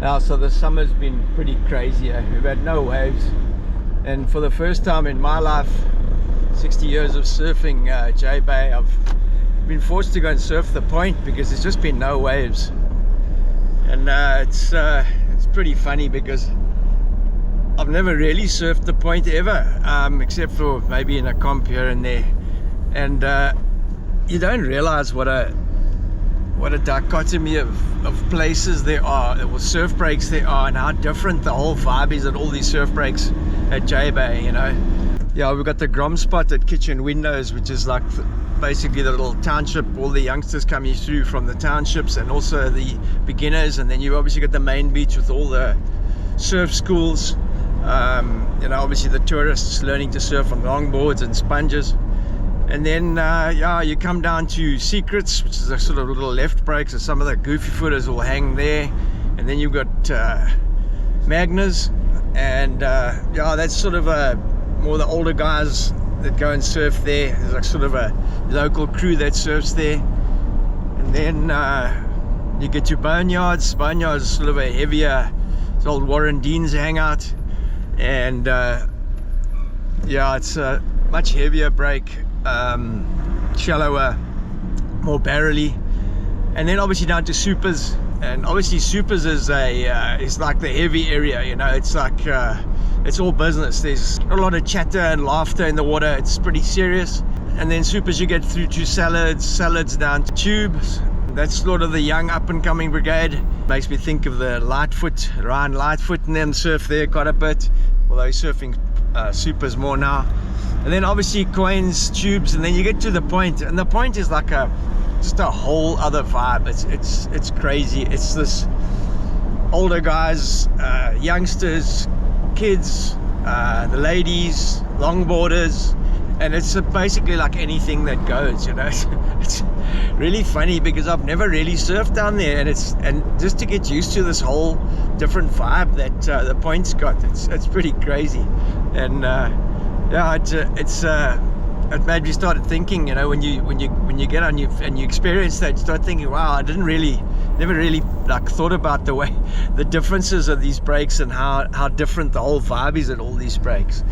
Now, so the summer's been pretty crazy. We've had no waves, and for the first time in my life, 60 years of surfing J Bay, I've been forced to go and surf the point because there's just been no waves. And it's pretty funny because I've never really surfed the point ever, except for maybe in a comp here and there. And you don't realize what a dichotomy of places there are, or surf breaks there are, and how different the whole vibe is at all these surf breaks at J Bay, you know. Yeah, we've got the Grom spot at Kitchen Windows, which is like basically the little township, all the youngsters coming through from the townships, and also the beginners. And then you obviously got the main beach with all the surf schools, you know, obviously the tourists learning to surf on longboards and sponges. And then yeah, you come down to Secrets, which is a sort of little left break, so some of the goofy footers will hang there. And then you've got Magnas, and yeah, that's sort of more the older guys that go and surf there. There's like sort of a local crew that surfs there. And then you get your Boneyards. Boneyards is sort of a heavier, it's old Warren Dean's hangout. And yeah, it's a much heavier break, shallower, more barrely. And then obviously down to Supers, and obviously Supers is is like the heavy area, you know. It's like it's all business. There's a lot of chatter and laughter in the water. It's pretty serious. And then Supers, you get through to salads down to Tubes. That's sort of the young up and coming brigade. Makes me think of the Lightfoot, Ryan Lightfoot, and them surf there quite a bit, although he's surfing Supers more now. And then obviously Coins, Tubes, and then you get to the point, and the point is like just a whole other vibe. It's crazy. It's this older guys, youngsters, kids, the ladies, longboarders, and it's basically like anything that goes, you know. It's really funny because I've never really surfed down there, and just to get used to this whole different vibe that the point's got, it's pretty crazy. And yeah, it made me start thinking, you know, when you get on and you experience that, you start thinking, wow, I never really like thought about the differences of these breaks and how different the whole vibe is at all these breaks.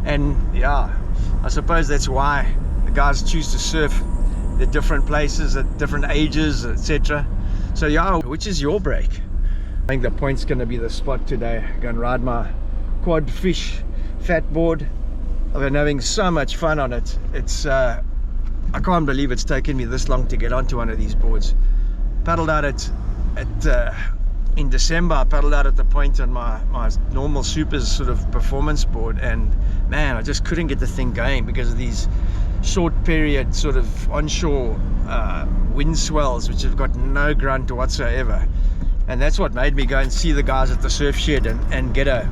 And yeah, I suppose that's why the guys choose to surf the different places at different ages, etc. So yeah, which is your break? I think the point's going to be the spot today. Go and ride my quad fish fat board. I've been having so much fun on it. It's I can't believe it's taken me this long to get onto one of these boards. Paddled out in December. I paddled out at the point on my normal Supers sort of performance board, and man, I just couldn't get the thing going because of these short period sort of onshore wind swells, which have got no grunt whatsoever. And that's what made me go and see the guys at the surf shed and get a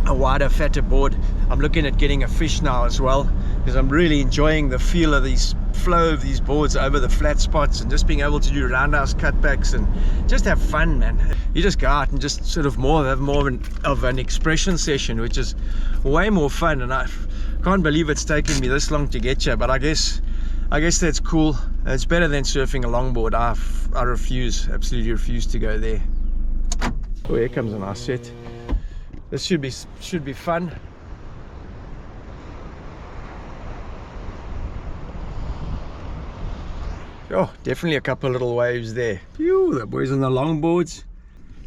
wider, fatter board. I'm looking at getting a fish now as well, because I'm really enjoying the feel of these flow of these boards over the flat spots, and just being able to do roundhouse cutbacks and just have fun, man. You just go out and just sort of have more of an expression session, which is way more fun. And I can't believe it's taken me this long to get here, but I guess that's cool. It's better than surfing a longboard. I absolutely refuse to go there. Oh, here comes a nice set. This should be fun. Oh, definitely a couple of little waves there. Phew, the boys on the longboards.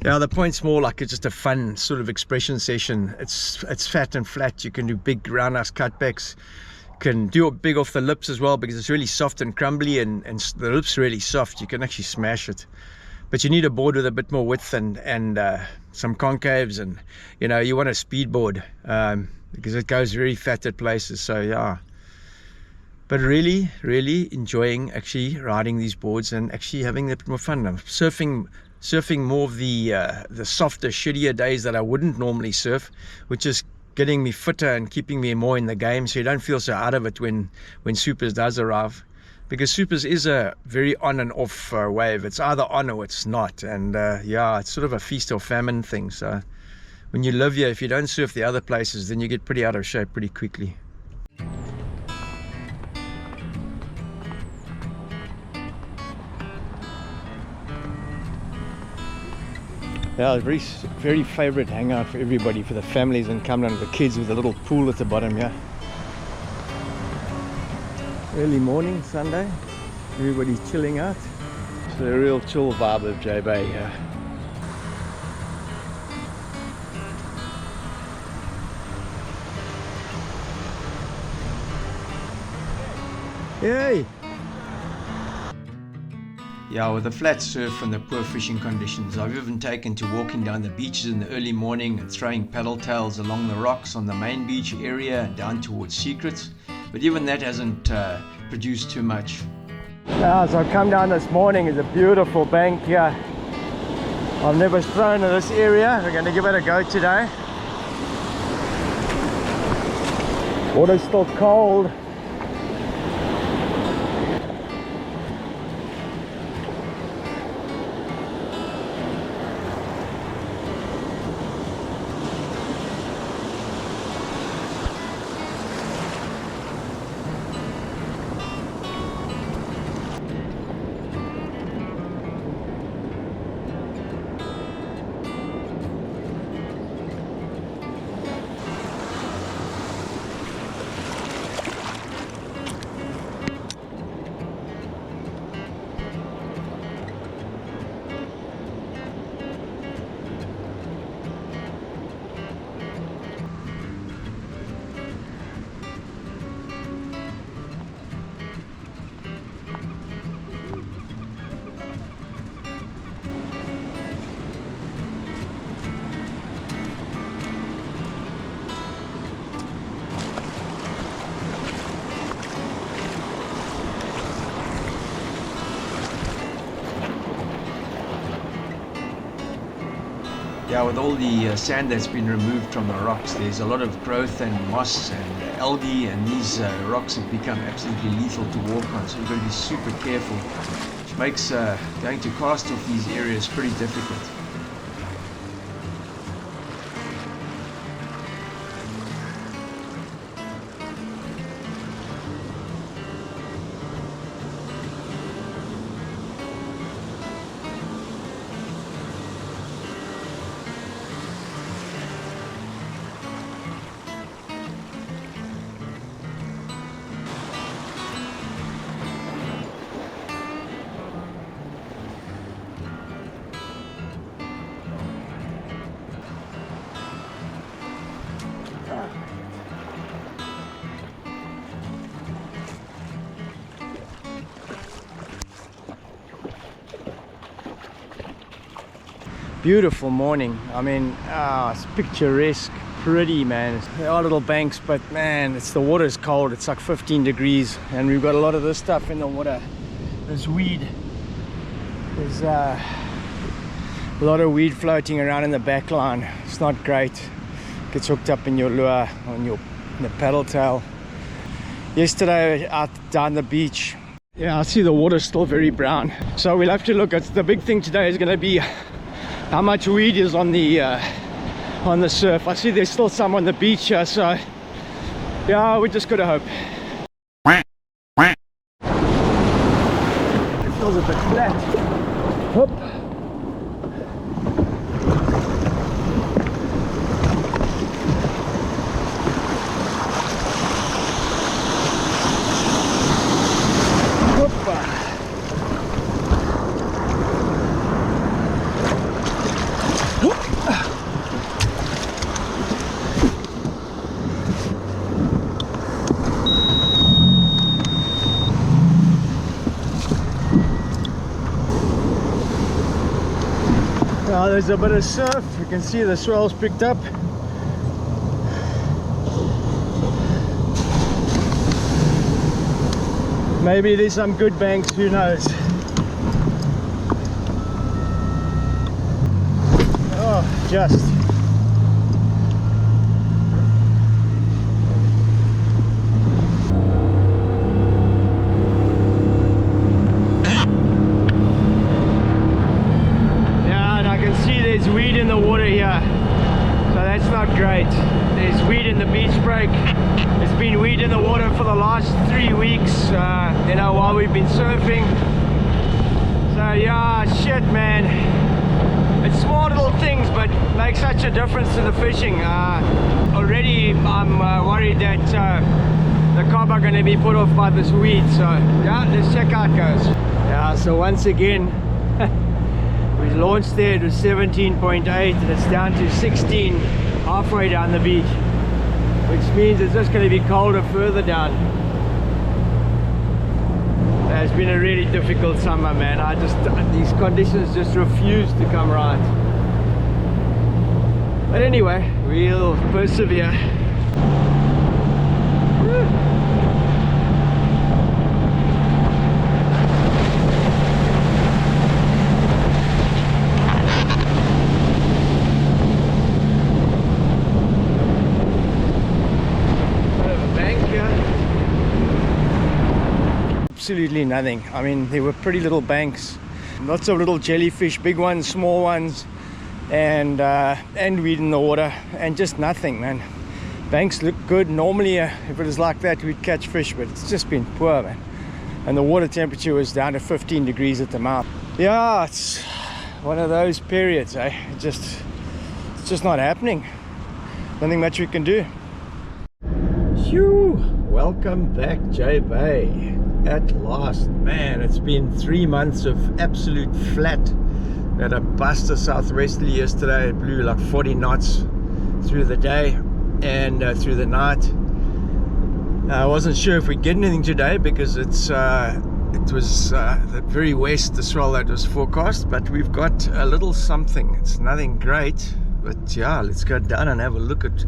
Yeah, the point's more like it's just a fun sort of expression session. It's fat and flat. You can do big roundhouse cutbacks. Can do it big off the lips as well, because it's really soft and crumbly, and the lips are really soft. You can actually smash it. But you need a board with a bit more width and some concaves, and you know, you want a speed board because it goes very fat at places. So yeah, but really enjoying actually riding these boards and actually having a bit more fun. I'm surfing more of the softer, shittier days that I wouldn't normally surf, which is getting me fitter and keeping me more in the game, so you don't feel so out of it when Supers does arrive. Because Supers is a very on and off wave. It's either on or it's not. And yeah, it's sort of a feast or famine thing. So when you live here, if you don't surf the other places, then you get pretty out of shape pretty quickly. Yeah, it's very favorite hangout for everybody, for the families, and come down with the kids with a little pool at the bottom. Yeah. Early morning, Sunday. Everybody's chilling out. It's a real chill vibe of J Bay here. Yay! Yeah, with the flat surf and the poor fishing conditions, I've even taken to walking down the beaches in the early morning and throwing paddle tails along the rocks on the main beach area and down towards Secrets. But even that hasn't produced too much. Yeah, so I've come down this morning. It's a beautiful bank here. I've never thrown in this area. We're going to give it a go today. Water's still cold. Yeah, with all the sand that's been removed from the rocks, there's a lot of growth and moss and algae, and these rocks have become absolutely lethal to walk on, so you've got to be super careful, which makes going to cast off these areas pretty difficult. Beautiful morning. I mean, it's picturesque, pretty, man. There are little banks, but man, the water's cold. It's like 15 degrees, and we've got a lot of this stuff in the water. There's weed. There's a lot of weed floating around in the back line. It's not great. Gets hooked up in your lure, in the paddle tail. Yesterday, out down the beach. Yeah, I see the water's still very brown. So we'll have to look at the big thing today is going to be how much weed is on the surf. I see there's still some on the beach here, so yeah, we just gotta hope. It feels a bit flat. Hop. Now there's a bit of surf. You can see the swell's picked up. Maybe there's some good banks, who knows. Oh, just. There's weed in the water here, so that's not great. There's weed in the beach break. There's been weed in the water for the last 3 weeks, you know, while we've been surfing. So yeah, shit, man. It's small little things makes such a difference to the fishing. Already I'm worried that the carp are going to be put off by this weed. So yeah, let's check how it goes. Yeah, so once again, we launched there to 17.8 and it's down to 16 halfway down the beach, which means it's just going to be colder further down. It's been a really difficult summer, man. These conditions just refuse to come right. But anyway, we'll persevere. Absolutely nothing. I mean, there were pretty little banks, lots of little jellyfish, big ones, small ones, and weed in the water, and just nothing, man. Banks look good. Normally if it was like that we'd catch fish, but it's just been poor, man. And the water temperature was down to 15 degrees at the mouth. Yeah, it's one of those periods, eh? It's just not happening. Nothing much we can do. Phew! Welcome back, J Bay. At last, man. It's been 3 months of absolute flat. We had a buster southwesterly yesterday. It blew like 40 knots through the day and through the night. I wasn't sure if we'd get anything today because it was the very west, the swell that was forecast, but we've got a little something. It's nothing great, but yeah, let's go down and have a look at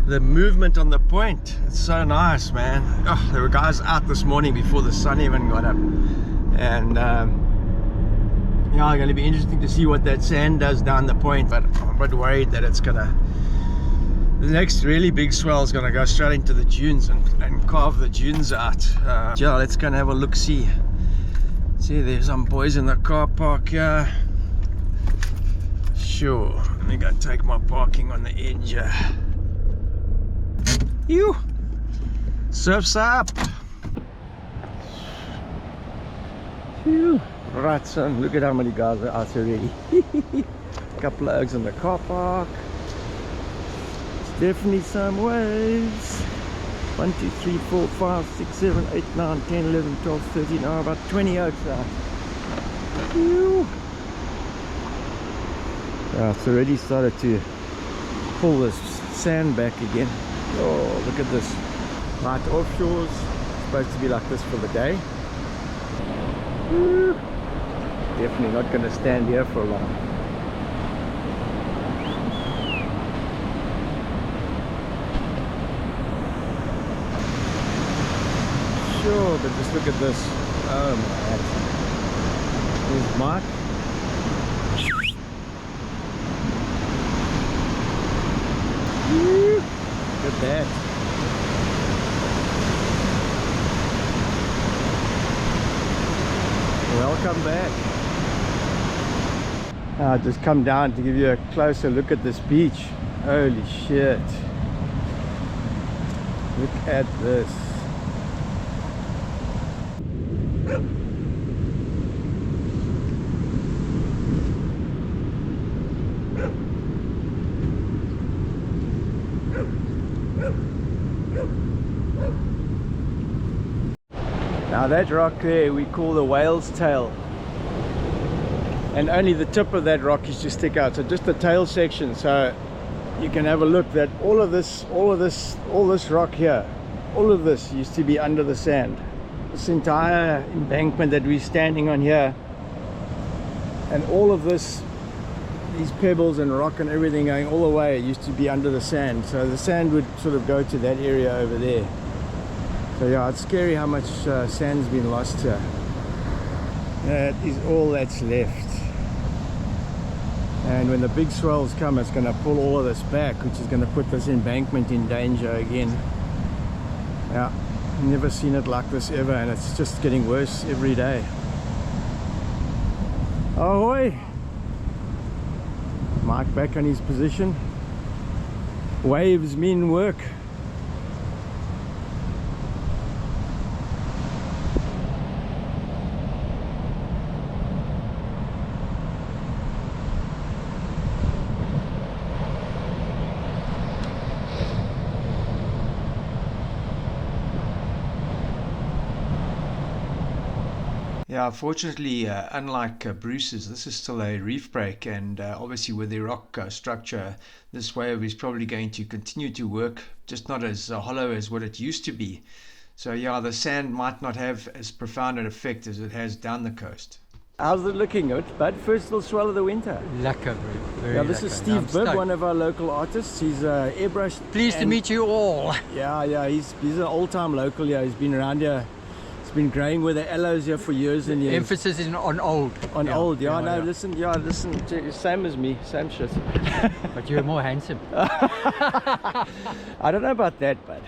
the movement on the point. It's so nice, man. Oh, there were guys out this morning before the sun even got up, and yeah, going to be interesting to see what that sand does down the point. But I'm a bit worried that it's gonna, the next really big swell is gonna go straight into the dunes and carve the dunes out. Yeah, let's go and have a look. See, there's some boys in the car park here. Sure, let me go take my parking on the edge. You surf's up. Phew. Right, son, look at how many guys are out already. Couple of eggs in the car park. It's definitely some waves. 1, 2, 3, 4, 5, 6, 7, 8, 9, 10, 11, 12, 13. Oh, about 20 oaks out. Phew. Yeah, it's already started to pull this sand back again. Oh, look at this. Right, offshore's supposed to be like this for the day. Woo. Definitely not going to stand here for long. Sure, but just look at this. Oh my God. There's Mark. Woo. Look at that. Welcome back. I just come down to give you a closer look at this beach. Holy shit. Look at this. Now that rock there we call the whale's tail, and only the tip of that rock is to stick out, so just the tail section. So you can have a look that all this rock here, all of this used to be under the sand. This entire embankment that we're standing on here, and all of this, these pebbles and rock and everything going all the way, used to be under the sand. So the sand would sort of go to that area over there. So yeah, it's scary how much sand's been lost here. That is all that's left. And when the big swells come, it's going to pull all of this back, which is going to put this embankment in danger again. Yeah, never seen it like this ever, and it's just getting worse every day. Ahoy! Mike back on his position. Waves mean work. Yeah, fortunately, unlike Bruce's, this is still a reef break, and obviously with the rock structure, this wave is probably going to continue to work, just not as hollow as what it used to be. So yeah, the sand might not have as profound an effect as it has down the coast. How's it looking, bud? First little swell of the winter. Lekker, very Yeah, this lekker. is Steve Bibb, one of our local artists. He's airbrushed. Pleased to meet you all. Yeah, he's an old-time local. Yeah, he's been around here. He's been growing with the aloes here for years and years. Emphasis is on old. On old, yeah. Listen, same as me, same shit. But you're more handsome. I don't know about that, bud.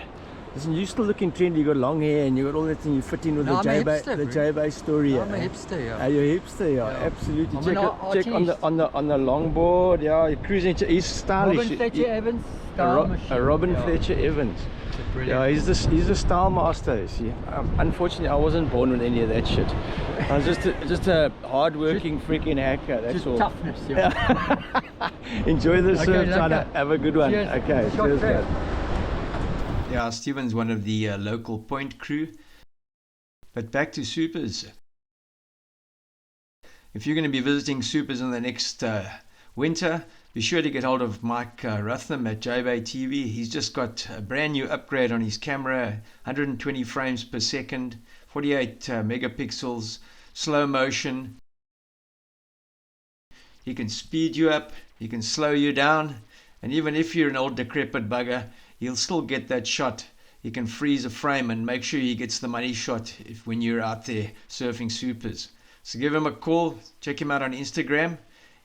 Listen, you still looking trendy. You got long hair and you got all that thing. You fit in with the J-Bay story. I'm a hipster, yeah. Are you a hipster? Yeah, absolutely. Check on the longboard. Yeah, you're cruising. He's stylish. Robin Fletcher Evans. A Robin Fletcher Evans. Yeah, he's the style master. You see, unfortunately, I wasn't born with any of that shit. I was just a hard-working freaking hacker. That's just all. Toughness. Yeah. Enjoy the surf, China. Have a good one. Cheers. Okay, cheers, guys. Yeah, Stephen's one of the local point crew. But back to supers. If you're going to be visiting supers in the next winter, be sure to get hold of Mike Rutham at J-Bay TV. He's just got a brand new upgrade on his camera, 120 frames per second, 48 megapixels, slow motion. He can speed you up, he can slow you down, and even if you're an old decrepit bugger, he'll still get that shot. He can freeze a frame and make sure he gets the money shot when you're out there surfing supers. So give him a call, check him out on Instagram,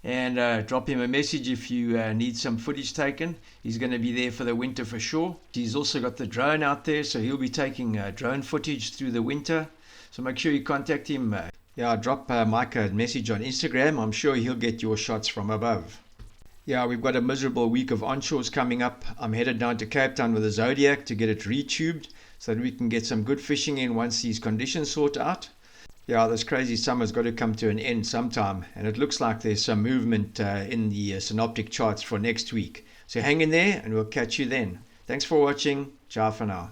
and drop him a message if you need some footage taken. He's going to be there for the winter for sure. He's also got the drone out there, so he'll be taking drone footage through the winter. So make sure you contact him. Drop Mike a message on Instagram. I'm sure he'll get your shots from above. Yeah, we've got a miserable week of onshores coming up. I'm headed down to Cape Town with a Zodiac to get it retubed so that we can get some good fishing in once these conditions sort out. Yeah, this crazy summer's got to come to an end sometime, and it looks like there's some movement in the synoptic charts for next week. So hang in there, and we'll catch you then. Thanks for watching. Ciao for now.